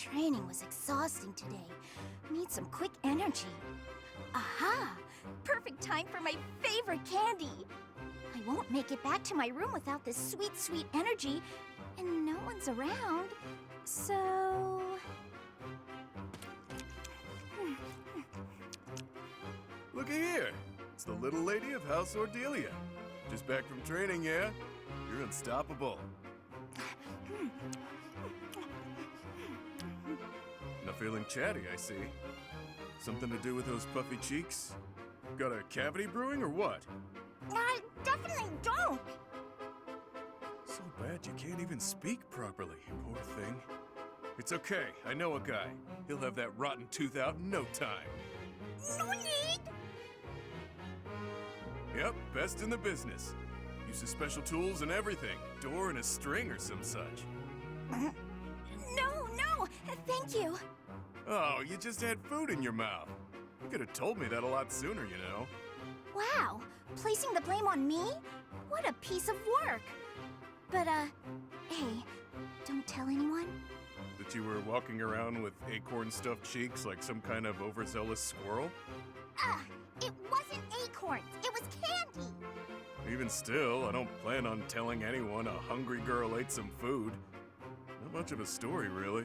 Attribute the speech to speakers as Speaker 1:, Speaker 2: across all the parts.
Speaker 1: Training was exhausting today. Need some quick energy. Aha! Perfect time for my favorite candy! I won't make it back to my room without this sweet, sweet energy, and no one's around, so...
Speaker 2: Looky here. It's the little lady of House Ordelia. Just back from training, yeah? You're unstoppable. Not feeling chatty, I see. Something to do with those puffy cheeks? Got a cavity brewing or what?
Speaker 1: I definitely don't!
Speaker 2: So bad you can't even speak properly, poor thing. It's okay, I know a guy. He'll have that rotten tooth out in no time.
Speaker 1: No need!
Speaker 2: Yep, best in the business. Uses special tools and everything. Door and a string or some such.
Speaker 1: No, thank you.
Speaker 2: Oh, you just had food in your mouth. You could have told me that a lot sooner, you know.
Speaker 1: Wow, placing the blame on me? What a piece of work. But, hey, don't tell anyone?
Speaker 2: That you were walking around with acorn-stuffed cheeks like some kind of overzealous squirrel?
Speaker 1: It wasn't acorns, it was candy!
Speaker 2: Even still, I don't plan on telling anyone a hungry girl ate some food. Not much of a story, really.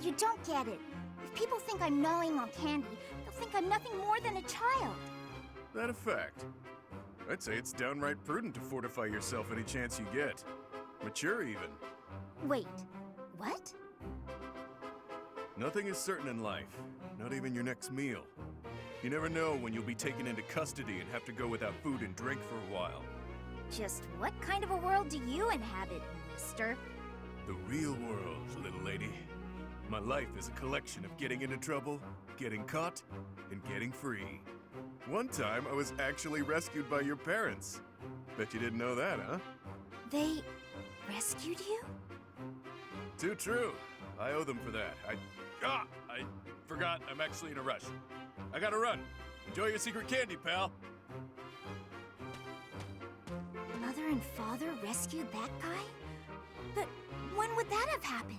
Speaker 1: You don't get it. If people think I'm gnawing on candy, they'll think I'm nothing more than a child.
Speaker 2: That a fact? I'd say it's downright prudent to fortify yourself any chance you get. Mature, even.
Speaker 1: Wait, what?
Speaker 2: Nothing is certain in life, not even your next meal. You never know when you'll be taken into custody and have to go without food and drink for a while.
Speaker 1: Just what kind of a world do you inhabit, mister?
Speaker 2: The real world, little lady. My life is a collection of getting into trouble, getting caught, and getting free. One time, I was actually rescued by your parents. Bet you didn't know that, huh?
Speaker 1: They rescued you?
Speaker 2: Too true. I owe them for that. I forgot I'm actually in a rush. I gotta run. Enjoy your secret candy, pal.
Speaker 1: Mother and father rescued that guy? But when would that have happened?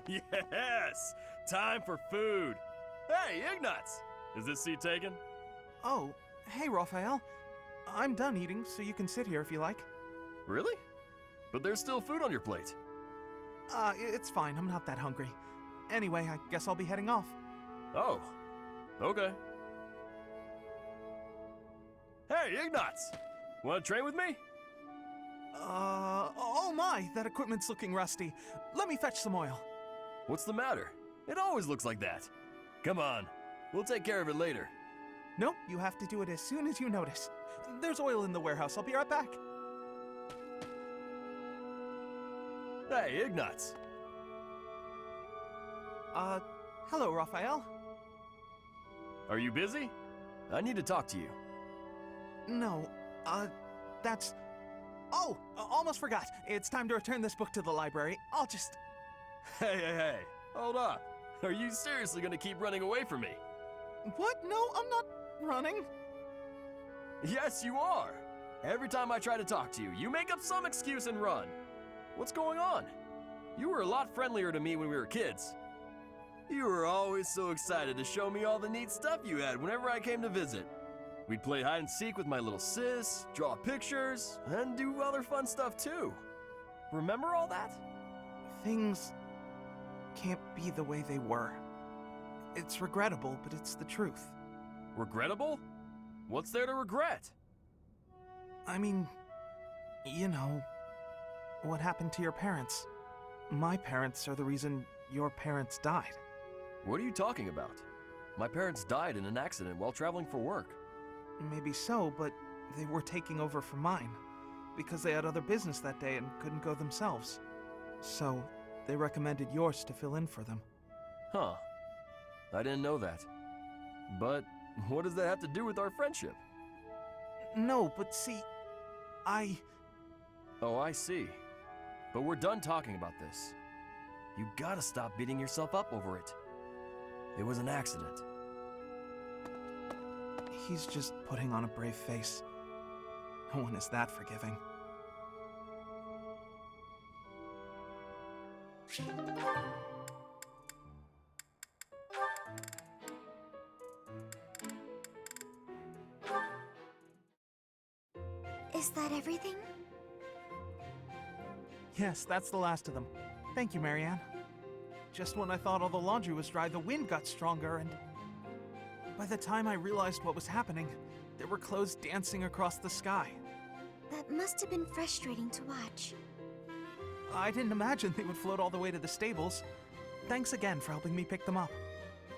Speaker 3: Yes! Time for food! Hey, Ignatz! Is this seat taken?
Speaker 4: Oh, hey, Raphael. I'm done eating, so you can sit here if you like.
Speaker 3: Really? But there's still food on your plate.
Speaker 4: It's fine. I'm not that hungry. Anyway, I guess I'll be heading off.
Speaker 3: Oh, okay. Hey, Ignatz! Want to train with me?
Speaker 4: Oh my, that equipment's looking rusty. Let me fetch some oil.
Speaker 3: What's the matter? It always looks like that. Come on, we'll take care of it later.
Speaker 4: Nope, you have to do it as soon as you notice. There's oil in the warehouse. I'll be right back.
Speaker 3: Hey, Ignatz!
Speaker 4: Hello, Raphael.
Speaker 3: Are you busy? I need to talk to you.
Speaker 4: No, that's... Oh, almost forgot. It's time to return this book to the library. I'll just...
Speaker 3: Hey, hold up. Are you seriously gonna keep running away from me?
Speaker 4: What? No, I'm not running.
Speaker 3: Yes, you are. Every time I try to talk to you, you make up some excuse and run. What's going on? You were a lot friendlier to me when we were kids. You were always so excited to show me all the neat stuff you had whenever I came to visit. We'd play hide and seek with my little sis, draw pictures, and do other fun stuff too. Remember all that?
Speaker 4: Things can't be the way they were. It's regrettable, but it's the truth.
Speaker 3: Regrettable? What's there to regret?
Speaker 4: I mean, you know, what happened to your parents. My parents are the reason your parents died.
Speaker 3: What are you talking about? My parents died in an accident while traveling for work.
Speaker 4: Maybe so, but they were taking over for mine, because they had other business that day and couldn't go themselves. So, they recommended yours to fill in for them.
Speaker 3: Huh. I didn't know that. But what does that have to do with our friendship?
Speaker 4: No, but see,
Speaker 3: Oh, I see. But we're done talking about this. You gotta stop beating yourself up over it. It was an accident.
Speaker 4: He's just putting on a brave face. No one is that forgiving.
Speaker 1: Is that everything?
Speaker 4: Yes, that's the last of them. Thank you, Marianne. Just when I thought all the laundry was dry, the wind got stronger, and by the time I realized what was happening, there were clothes dancing across the sky.
Speaker 1: That must have been frustrating to watch.
Speaker 4: I didn't imagine they would float all the way to the stables. Thanks again for helping me pick them up.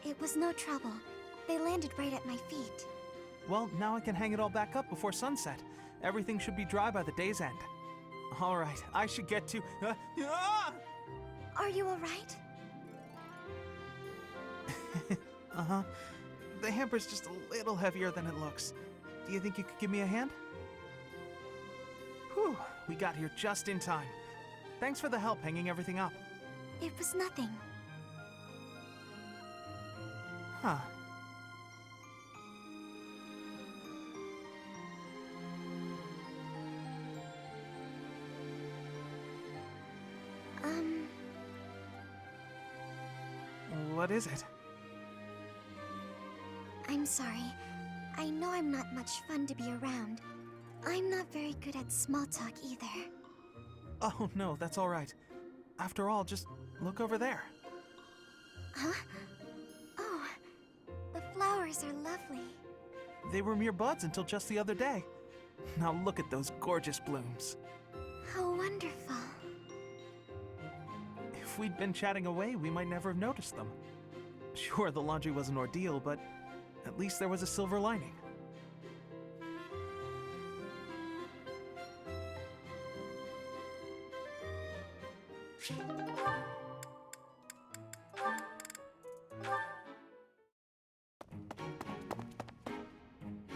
Speaker 1: It was no trouble. They landed right at my feet.
Speaker 4: Well, now I can hang it all back up before sunset. Everything should be dry by the day's end. All right, I should get to...
Speaker 1: Are you alright?
Speaker 4: Uh-huh. The hamper's just a little heavier than it looks. Do you think you could give me a hand? Whew, we got here just in time. Thanks for the help hanging everything up.
Speaker 1: It was nothing.
Speaker 4: Huh. What is it?
Speaker 1: I'm sorry. I know I'm not much fun to be around. I'm not very good at small talk either.
Speaker 4: Oh, no, that's all right. After all, just look over there.
Speaker 1: Huh? Oh, the flowers are lovely.
Speaker 4: They were mere buds until just the other day. Now look at those gorgeous blooms.
Speaker 1: How wonderful.
Speaker 4: If we'd been chatting away, we might never have noticed them. Sure, the laundry was an ordeal, but at least there was a silver lining.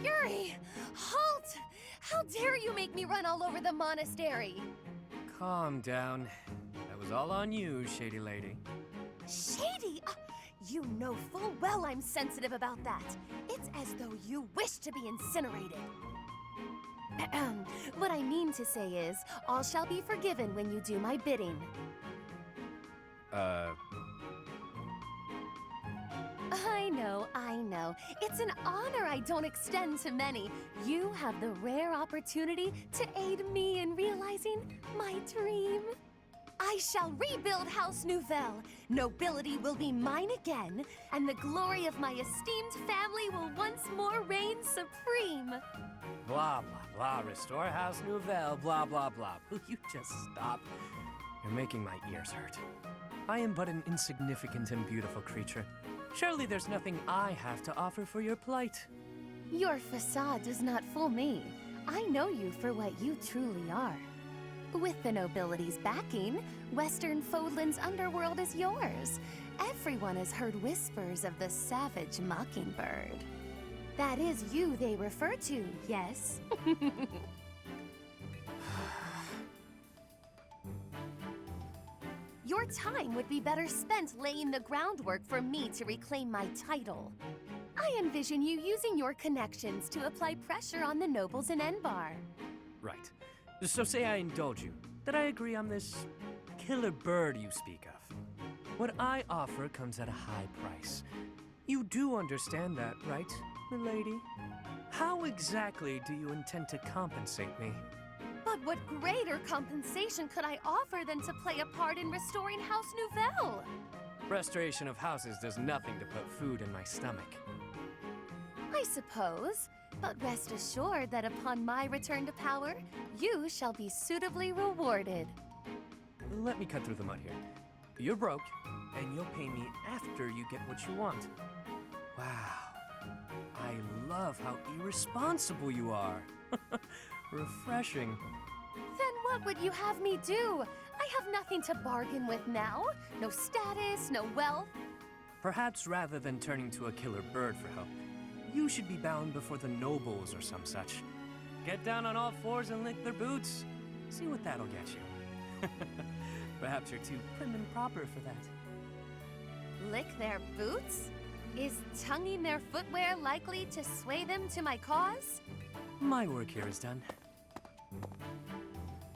Speaker 5: Yuri! Halt! How dare you make me run all over the monastery?
Speaker 6: Calm down. That was all on you, Shady Lady.
Speaker 5: Shady! You know full well I'm sensitive about that. It's as though you wish to be incinerated. What I mean to say is, all shall be forgiven when you do my bidding. I know. It's an honor I don't extend to many. You have the rare opportunity to aid me in realizing my dream. I shall rebuild House Nouvelle. Nobility will be mine again, and the glory of my esteemed family will once more reign supreme.
Speaker 6: Blah, blah, blah. Restore House Nouvelle. Blah, blah, blah. Will you just stop? You're making my ears hurt. I am but an insignificant and beautiful creature. Surely there's nothing I have to offer for your plight.
Speaker 5: Your facade does not fool me. I know you for what you truly are. With the nobility's backing, Western Fodlan's underworld is yours. Everyone has heard whispers of the savage mockingbird. That is you they refer to, yes? Your time would be better spent laying the groundwork for me to reclaim my title. I envision you using your connections to apply pressure on the nobles in Enbar.
Speaker 6: Right. So say I indulge you, that I agree on this killer bird you speak of. What I offer comes at a high price. You do understand that, right, milady? How exactly do you intend to compensate me?
Speaker 5: But what greater compensation could I offer than to play a part in restoring House Nouvelle?
Speaker 6: Restoration of houses does nothing to put food in my stomach.
Speaker 5: I suppose, but rest assured that upon my return to power, you shall be suitably rewarded.
Speaker 6: Let me cut through the mud here. You're broke, and you'll pay me after you get what you want. Wow. I love how irresponsible you are. Refreshing.
Speaker 5: Then what would you have me do? I have nothing to bargain with now. No status, no wealth.
Speaker 6: Perhaps rather than turning to a killer bird for help, you should be bound before the nobles or some such. Get down on all fours and lick their boots. See what that'll get you. Perhaps you're too prim and proper for that.
Speaker 5: Lick their boots? Is tonguing their footwear likely to sway them to my cause?
Speaker 6: My work here is done.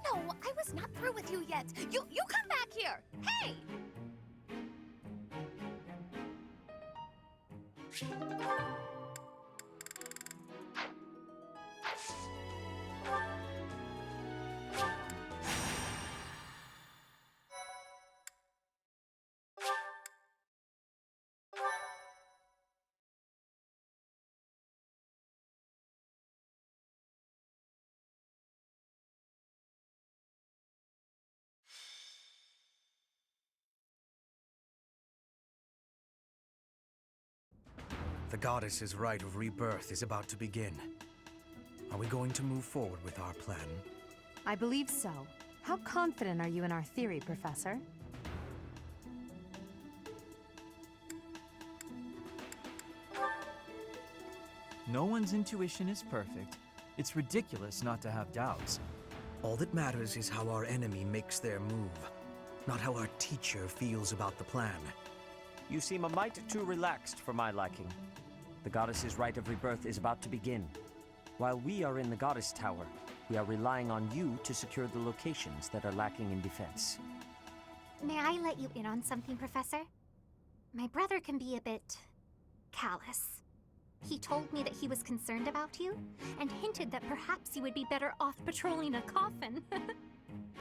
Speaker 5: No, I was not through with you yet. You come back here! Hey!
Speaker 7: The goddess's rite of rebirth is about to begin. Are we going to move forward with our plan?
Speaker 8: I believe so. How confident are you in our theory, Professor?
Speaker 9: No one's intuition is perfect. It's ridiculous not to have doubts.
Speaker 7: All that matters is how our enemy makes their move, not how our teacher feels about the plan.
Speaker 10: You seem a mite too relaxed for my liking. The goddess's rite of rebirth is about to begin. While we are in the goddess tower, we are relying on you to secure the locations that are lacking in defense.
Speaker 1: May I let you in on something, Professor? My brother can be a bit callous. He told me that he was concerned about you, and hinted that perhaps you would be better off patrolling a coffin.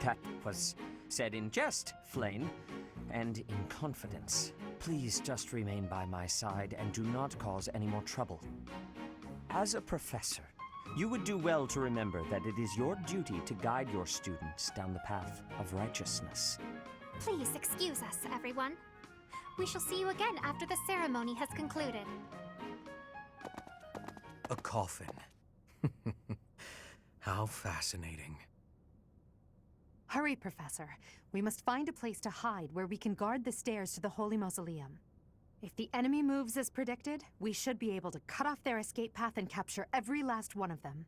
Speaker 10: That was said in jest, Flane, and in confidence. Please just remain by my side and do not cause any more trouble. As a professor, you would do well to remember that it is your duty to guide your students down the path of righteousness.
Speaker 1: Please excuse us, everyone. We shall see you again after the ceremony has concluded.
Speaker 7: A coffin. How fascinating.
Speaker 8: Hurry, Professor. We must find a place to hide where we can guard the stairs to the Holy Mausoleum. If the enemy moves as predicted, we should be able to cut off their escape path and capture every last one of them.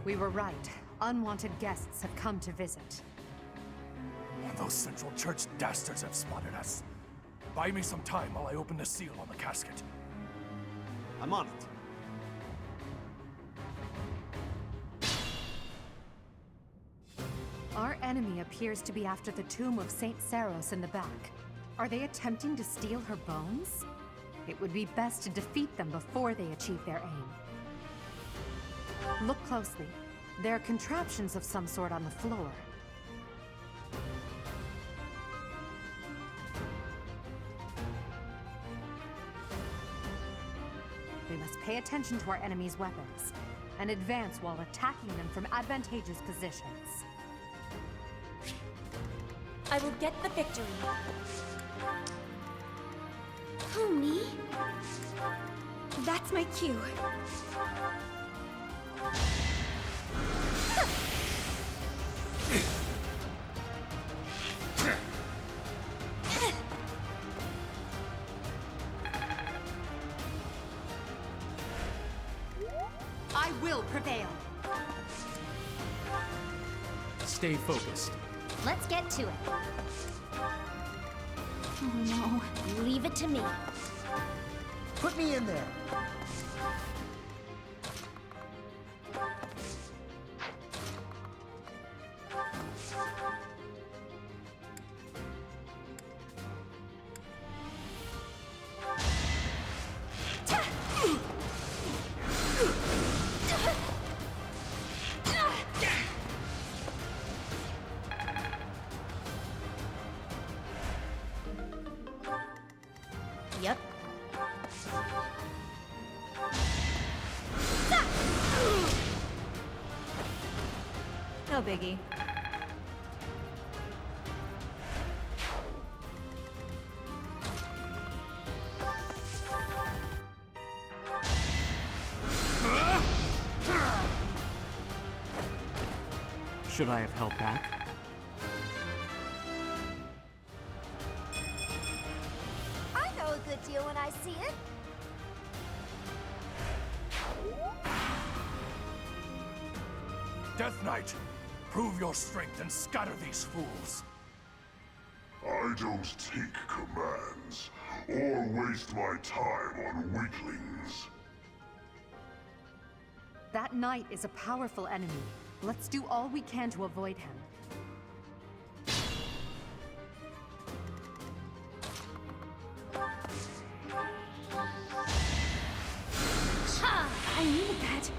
Speaker 8: We were right. Unwanted guests have come to visit.
Speaker 3: Those Central Church dastards have spotted us. Buy me some time while I open the seal on the casket.
Speaker 11: I'm on it.
Speaker 8: Our enemy appears to be after the tomb of Saint Saros in the back. Are they attempting to steal her bones? It would be best to defeat them before they achieve their aim. Look closely. There are contraptions of some sort on the floor. We must pay attention to our enemy's weapons and advance while attacking them from advantageous positions.
Speaker 1: I will get the victory. Who, me? That's my cue.
Speaker 8: I will prevail.
Speaker 6: Stay focused.
Speaker 1: Let's get to it. Oh no, leave it to me.
Speaker 11: Put me in there.
Speaker 1: Yep. No biggie.
Speaker 6: Should I have held back?
Speaker 1: I know a good deal when I see it.
Speaker 3: Death Knight, prove your strength and scatter these fools.
Speaker 12: I don't take commands, or waste my time on weaklings.
Speaker 8: That knight is a powerful enemy. Let's do all we can to avoid him.
Speaker 1: Ha! I needed that.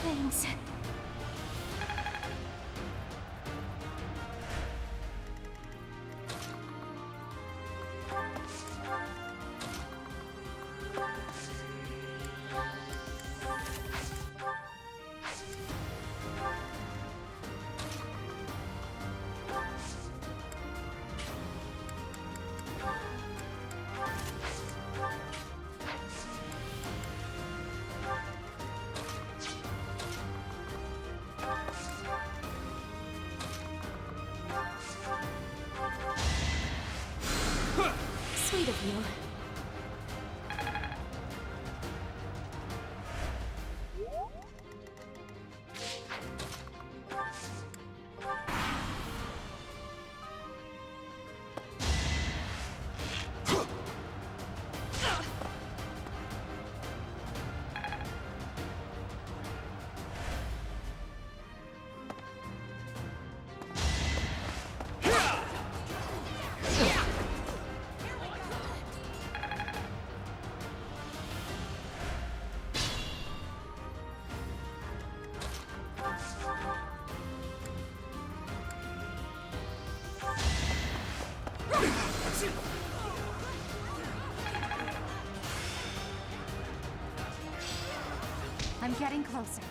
Speaker 1: Thanks. Sweet of you.
Speaker 8: I'm getting closer.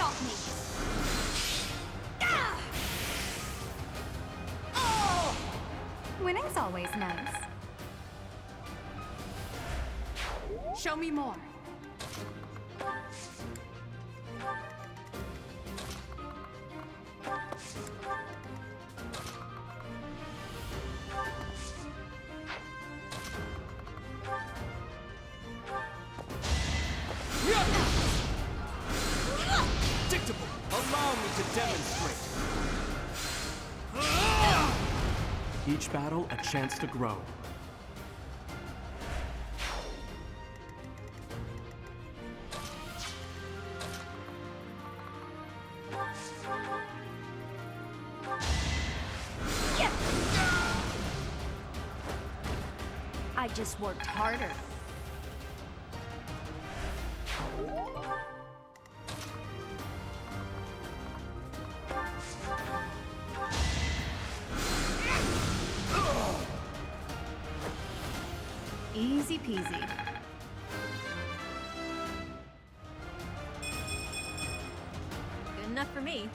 Speaker 1: stop me!
Speaker 8: Winning's always nice. Show me more.
Speaker 3: Predictable! Allow me to demonstrate!
Speaker 6: Each battle a chance to grow.
Speaker 1: I just worked harder.
Speaker 8: Easy peasy.
Speaker 5: Good enough for me.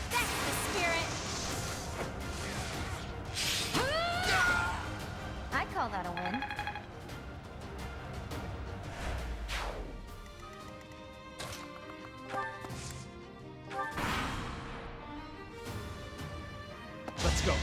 Speaker 1: That's the spirit! I call that a win.
Speaker 3: Let's go.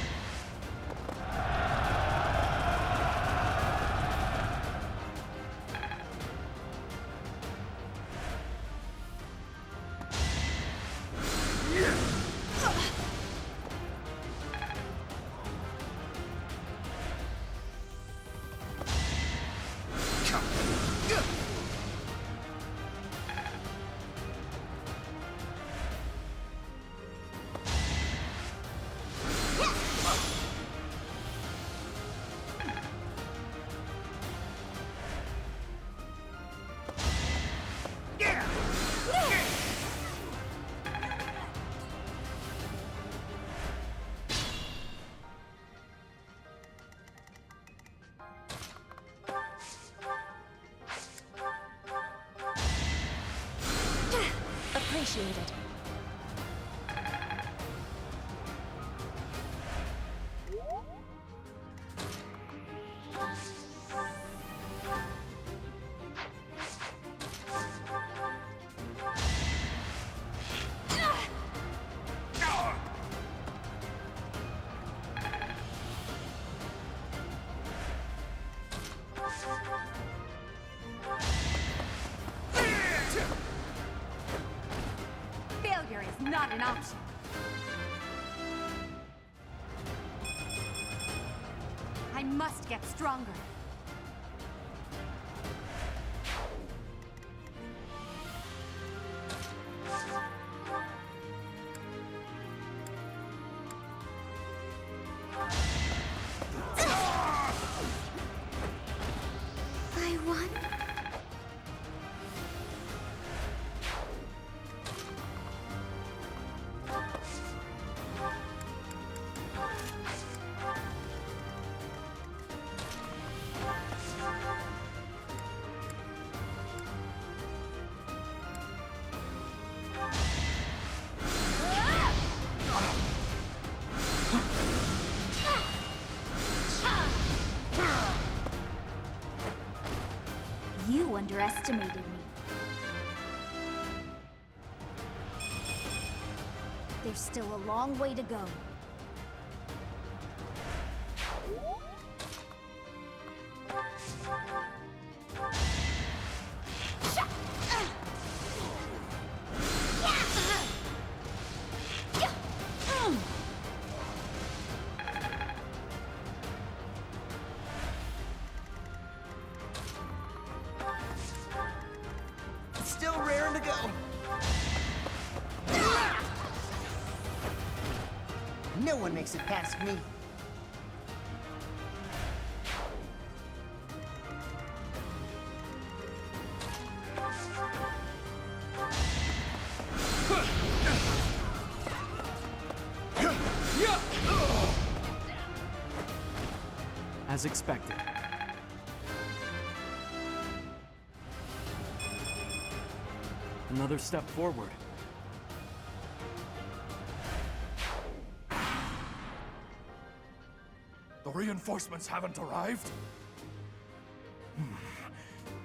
Speaker 1: Appreciated.
Speaker 8: Failure is not an option. I must get stronger.
Speaker 1: I won? You underestimated me. There's still a long way to go.
Speaker 11: Still raring to go. No one makes it past me.
Speaker 9: as expected. Another step forward.
Speaker 3: The reinforcements haven't arrived?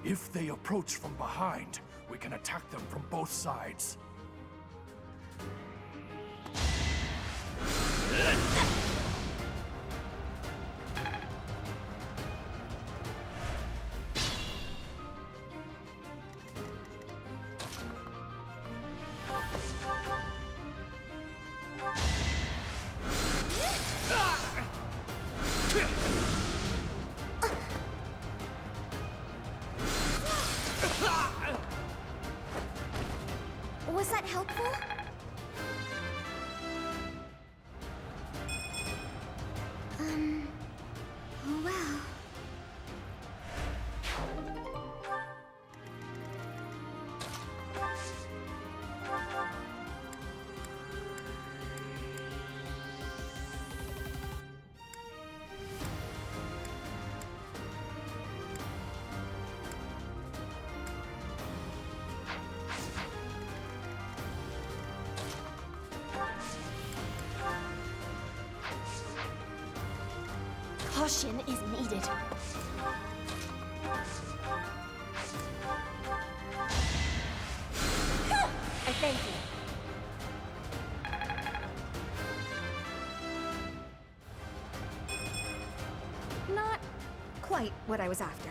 Speaker 3: If they approach from behind, we can attack them from both sides.
Speaker 1: Was that helpful? Well. Caution is needed. I thank you. Not quite what I was after.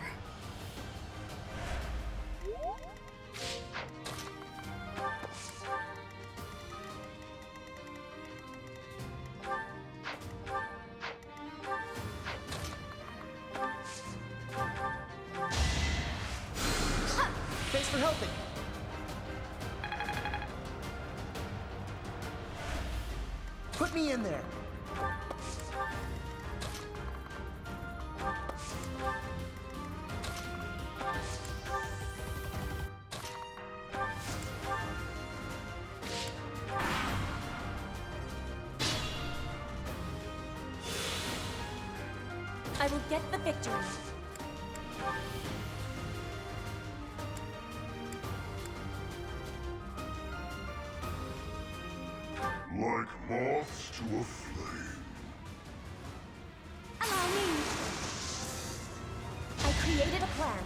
Speaker 11: Thanks for helping. Put me in there.
Speaker 1: I will get the victory.
Speaker 12: Like moths to a flame.
Speaker 1: Allow me. I created a plan.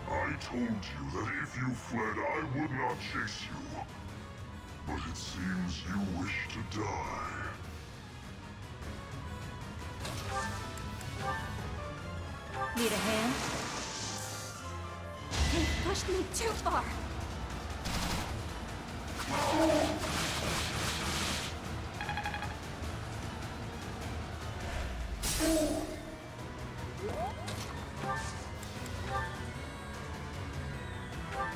Speaker 12: I told you that if you fled, I would not chase you. But it seems you wish to die.
Speaker 8: Need a hand?
Speaker 1: They've pushed me too far.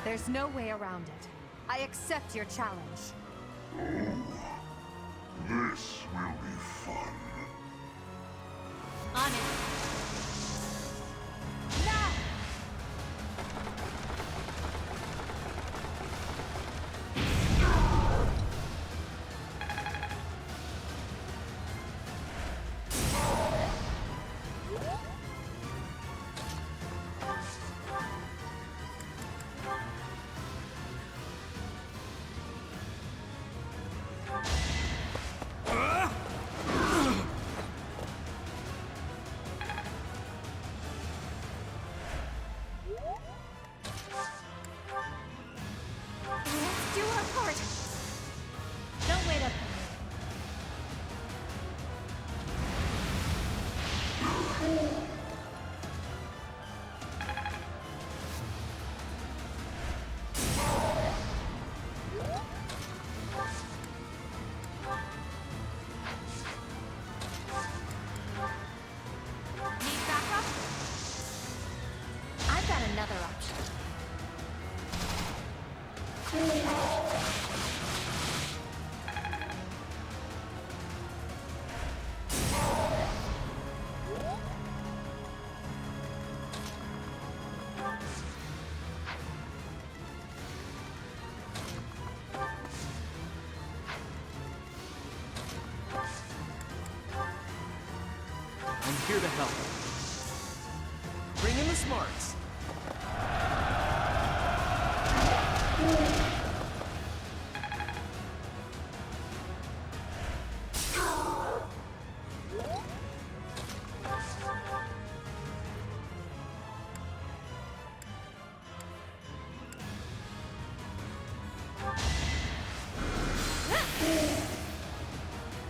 Speaker 8: There's no way around it. I accept your challenge.
Speaker 12: This will be fun.
Speaker 1: On it. Now!
Speaker 4: here to help.
Speaker 3: Bring in the smarts.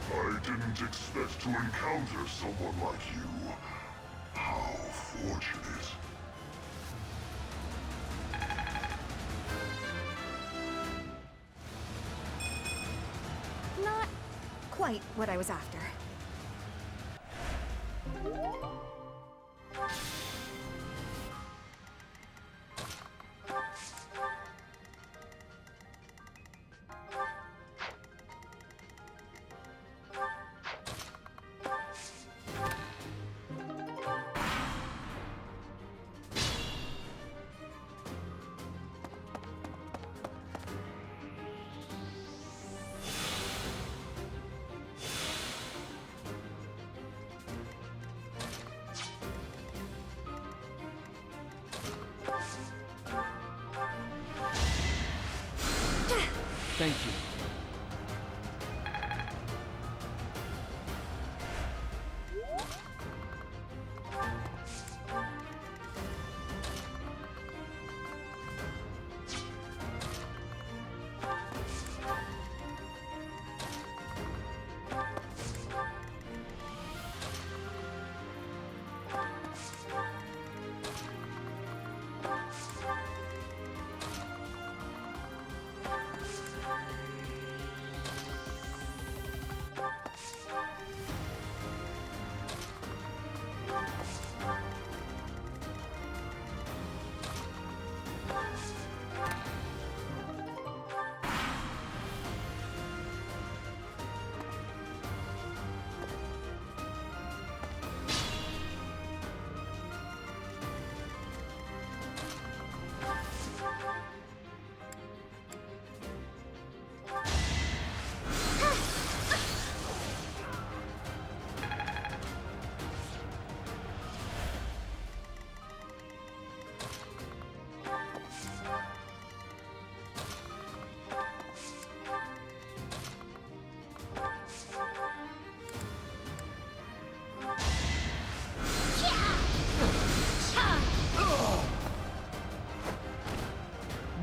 Speaker 12: I didn't expect to encounter someone like you. How fortunate.
Speaker 1: Not quite what I was after.
Speaker 6: Thank you.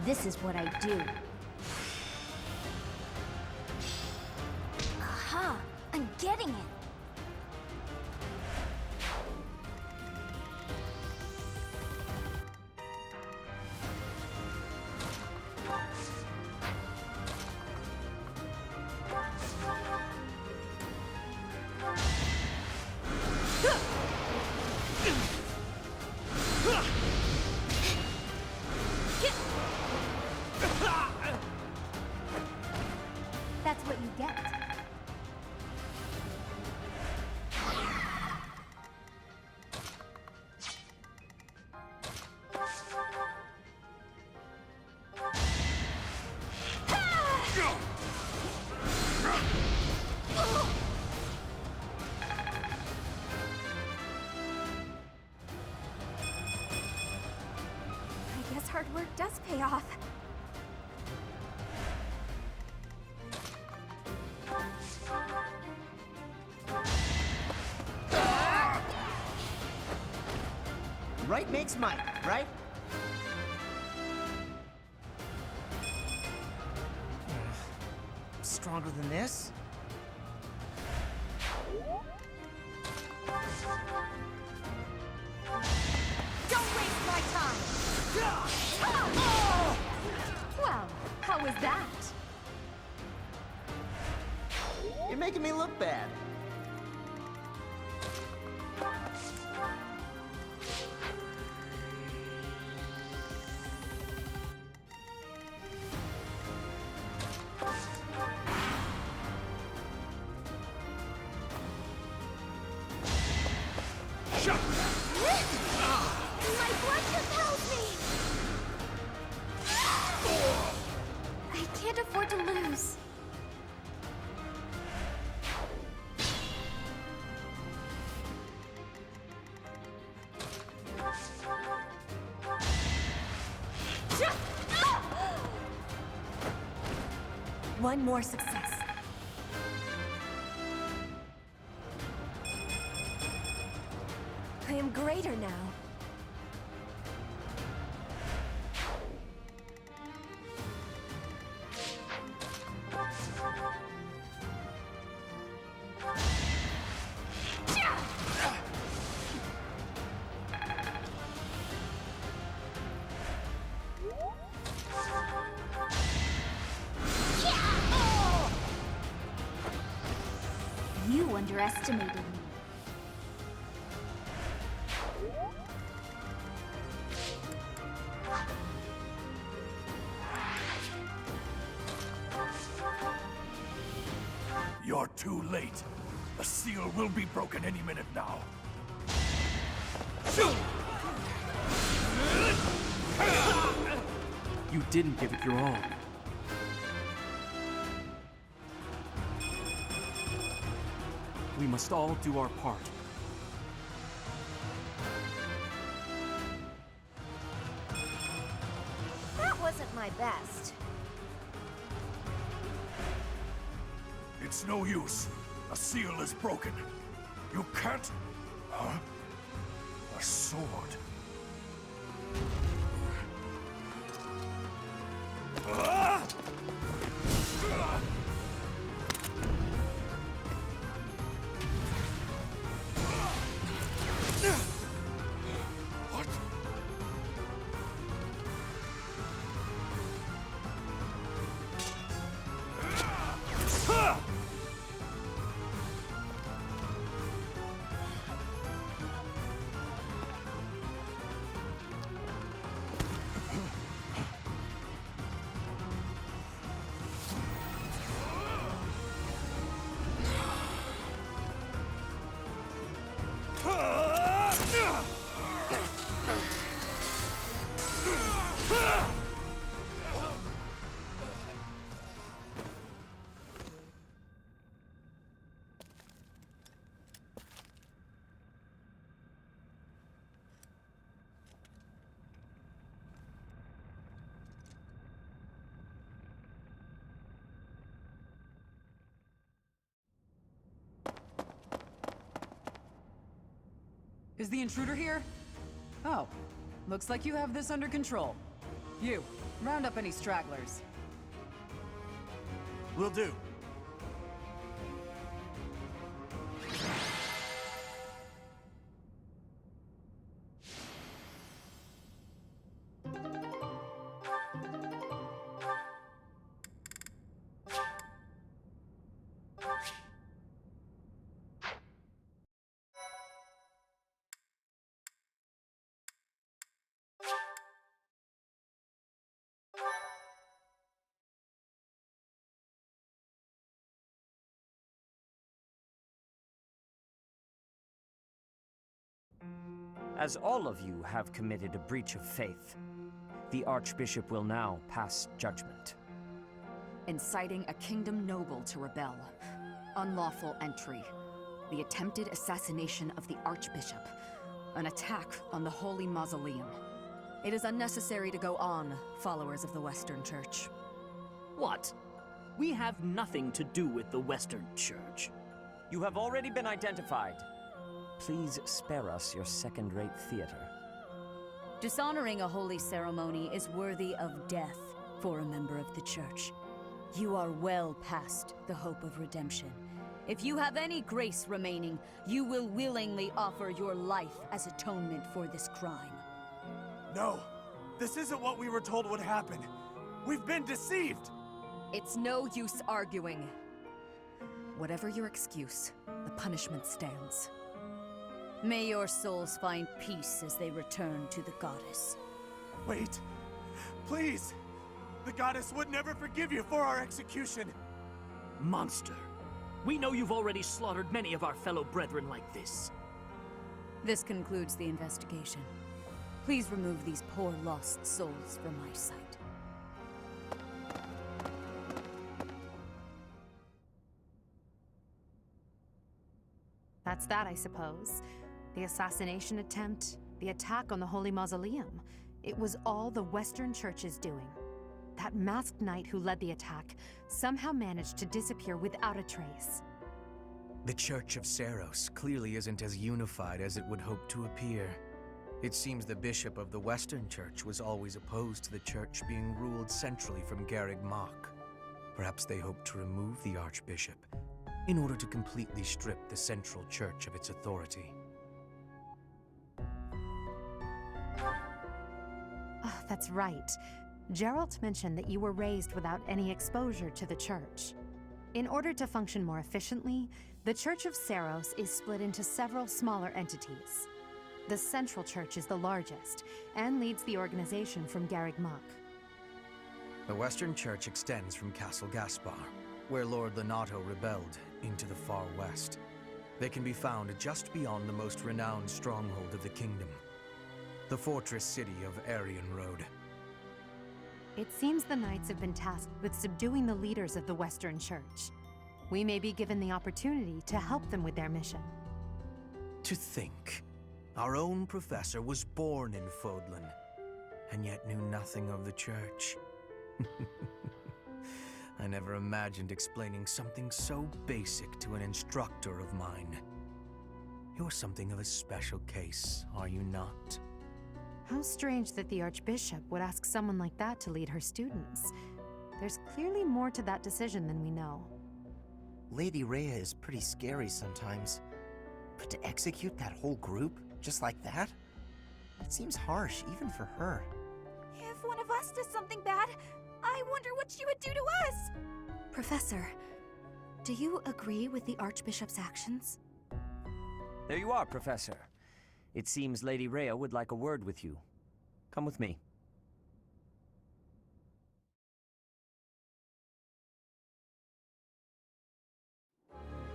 Speaker 1: This is what I do. Aha! I'm getting it! That's what you get. I guess hard work does pay off.
Speaker 11: Right makes might, right? Stronger than this?
Speaker 8: Don't waste my time! Well, how was that?
Speaker 11: You're making me look bad.
Speaker 1: My blood compels me! I can't afford to lose. One more success. I am greater now. You underestimated me.
Speaker 2: You're too late. The seal will be broken any minute now.
Speaker 6: You didn't give it your all. We must all do our part.
Speaker 1: That wasn't my best.
Speaker 2: It's no use. A seal is broken. You can't... Huh? A sword. Ah! What? Ah!
Speaker 13: Is the intruder here? Oh, looks like you have this under control. You, round up any stragglers.
Speaker 4: Will do.
Speaker 10: As all of you have committed a breach of faith, the Archbishop will now pass judgment.
Speaker 13: Inciting a kingdom noble to rebel. Unlawful entry. The attempted assassination of the Archbishop. An attack on the Holy Mausoleum. It is unnecessary to go on, followers of the Western Church.
Speaker 14: What? We have nothing to do with the Western Church.
Speaker 10: You have already been identified. Please spare us your second-rate theater.
Speaker 15: Dishonoring a holy ceremony is worthy of death for a member of the Church. You are well past the hope of redemption. If you have any grace remaining, you will willingly offer your life as atonement for this crime.
Speaker 4: No, this isn't what we were told would happen. We've been deceived!
Speaker 13: It's no use arguing. Whatever your excuse, the punishment stands.
Speaker 15: May your souls find peace as they return to the goddess.
Speaker 4: Wait, please! The goddess would never forgive you for our execution!
Speaker 14: Monster. We know you've already slaughtered many of our fellow brethren like this.
Speaker 15: This concludes the investigation. Please remove these poor lost souls from my sight.
Speaker 8: That's that, I suppose. The assassination attempt, the attack on the Holy Mausoleum. It was all the Western Church's doing. that masked knight who led the attack somehow managed to disappear without a trace.
Speaker 7: The Church of Seros clearly isn't as unified as it would hope to appear. It seems the bishop of the Western Church was always opposed to the church being ruled centrally from Garreg Mach. Perhaps they hope to remove the archbishop in order to completely strip the central church of its authority.
Speaker 8: Oh, that's right. Geralt mentioned that you were raised without any exposure to the church. In order to function more efficiently, the Church of Seros is split into several smaller entities. The Central Church is the largest, and leads the organization from Garreg Mach.
Speaker 7: The Western Church extends from Castle Gaspar, where Lord Lenato rebelled, into the far west. They can be found just beyond the most renowned stronghold of the kingdom, the fortress city of Aryan Road.
Speaker 8: It seems the Knights have been tasked with subduing the leaders of the Western Church. We may be given the opportunity to help them with their mission.
Speaker 7: To think, our own professor was born in Fodlan, and yet knew nothing of the church. I never imagined explaining something so basic to an instructor of mine. You're something of a special case, are you not?
Speaker 8: How strange that the Archbishop would ask someone like that to lead her students. There's clearly more to that decision than we know.
Speaker 11: Lady Rhea is pretty scary sometimes. But to execute that whole group, just like that? It seems harsh, even for her.
Speaker 1: If one of us does something bad, I wonder what she would do to us!
Speaker 16: Professor, do you agree with the Archbishop's actions?
Speaker 10: There you are, Professor. It seems Lady Rhea would like a word with you. Come with me.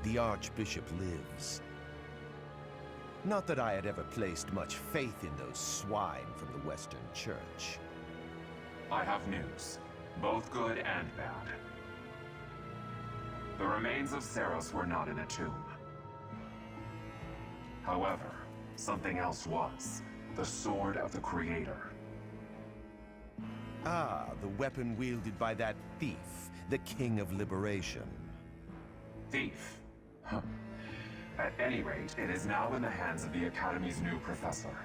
Speaker 17: The Archbishop lives. Not that I had ever placed much faith in those swine from the Western Church.
Speaker 18: I have news, both good and bad. The remains of Seros were not in a tomb. However, something else was. The Sword of the Creator.
Speaker 17: Ah, the weapon wielded by that thief, the King of Liberation.
Speaker 18: Thief? Huh. At any rate, it is now in the hands of the Academy's new professor.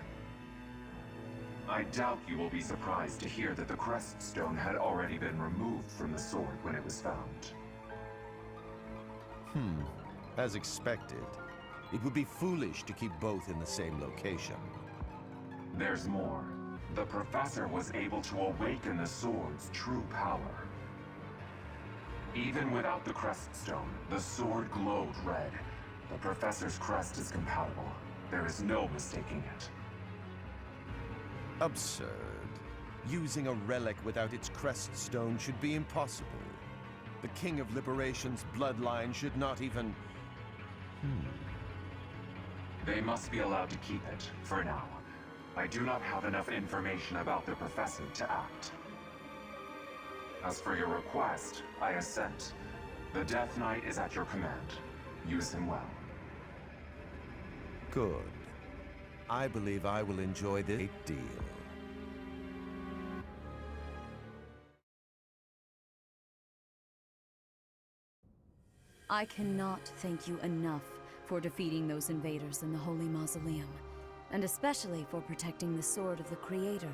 Speaker 18: I doubt you will be surprised to hear that the crest stone had already been removed from the sword when it was found.
Speaker 17: As expected. It would be foolish to keep both in the same location.
Speaker 18: There's more. The professor was able to awaken the sword's true power. Even without the crest stone, the sword glowed red. The professor's crest is compatible. There is no mistaking it.
Speaker 17: Absurd. Using a relic without its crest stone should be impossible. The King of Liberation's bloodline should not even...
Speaker 18: They must be allowed to keep it, for now. I do not have enough information about the professor to act. As for your request, I assent. The Death Knight is at your command. Use him well.
Speaker 17: Good. I believe I will enjoy this great deal.
Speaker 15: I cannot thank you enough for defeating those invaders in the Holy Mausoleum, and especially for protecting the Sword of the Creator.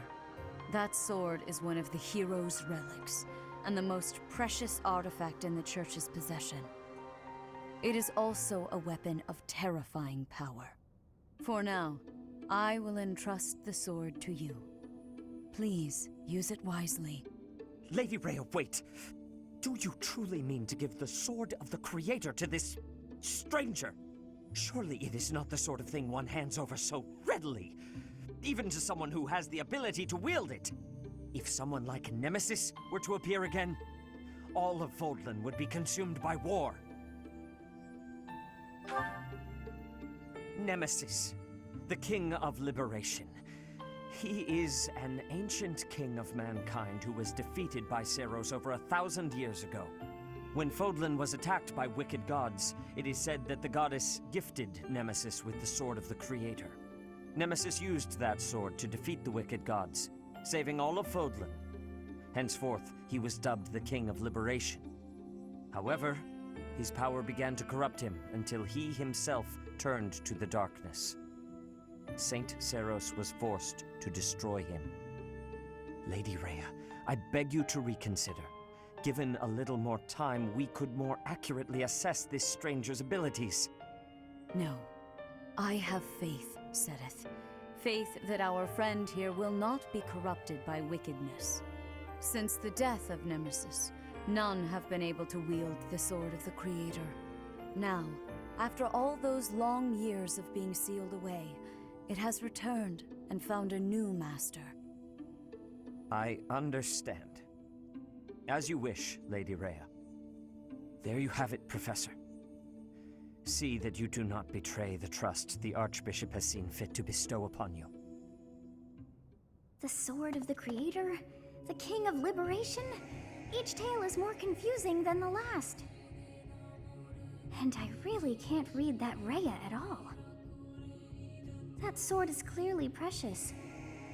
Speaker 15: That sword is one of the hero's relics, and the most precious artifact in the Church's possession. It is also a weapon of terrifying power. For now, I will entrust the sword to you. Please, use it wisely.
Speaker 10: Lady Rhea, wait! Do you truly mean to give the Sword of the Creator to this stranger? Surely it is not the sort of thing one hands over so readily, even to someone who has the ability to wield it. If someone like Nemesis were to appear again, all of Fodlan would be consumed by war. Nemesis, the King of Liberation. He is an ancient king of mankind who was defeated by Seros over 1,000 years ago. When Fodlan was attacked by wicked gods, it is said that the goddess gifted Nemesis with the Sword of the Creator. Nemesis used that sword to defeat the wicked gods, saving all of Fodlan. Henceforth, he was dubbed the King of Liberation. However, his power began to corrupt him until he himself turned to the darkness. Saint Seros was forced to destroy him. Lady Rhea, I beg you to reconsider. Given a little more time, we could more accurately assess this stranger's abilities.
Speaker 15: No. I have faith, Seteth. Faith that our friend here will not be corrupted by wickedness. Since the death of Nemesis, none have been able to wield the Sword of the Creator. Now, after all those long years of being sealed away, it has returned and found a new master.
Speaker 10: I understand. As you wish, Lady Rhea. There you have it, Professor. See that you do not betray the trust the Archbishop has seen fit to bestow upon you.
Speaker 1: The Sword of the Creator? The King of Liberation? Each tale is more confusing than the last. And I really can't read that Rhea at all. That sword is clearly precious.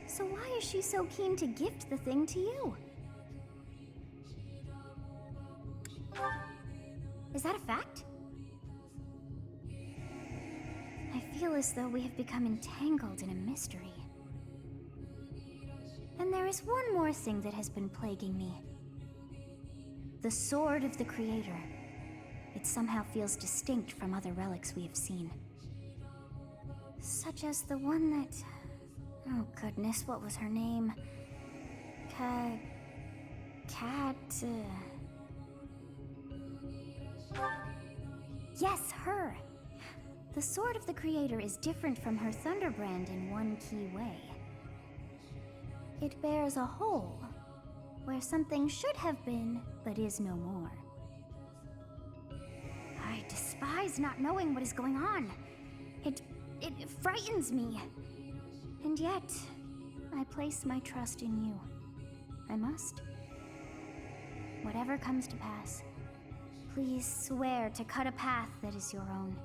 Speaker 1: So why is she so keen to gift the thing to you? Is that a fact? I feel as though we have become entangled in a mystery. And there is one more thing that has been plaguing me. The Sword of the Creator. It somehow feels distinct from other relics we have seen. Such as the one that... Oh goodness, what was her name? Yes, her! The Sword of the Creator is different from her Thunderbrand in one key way. It bears a hole, where something should have been, but is no more. I despise not knowing what is going on. It frightens me. And yet, I place my trust in you. I must. Whatever comes to pass, please swear to cut a path that is your own.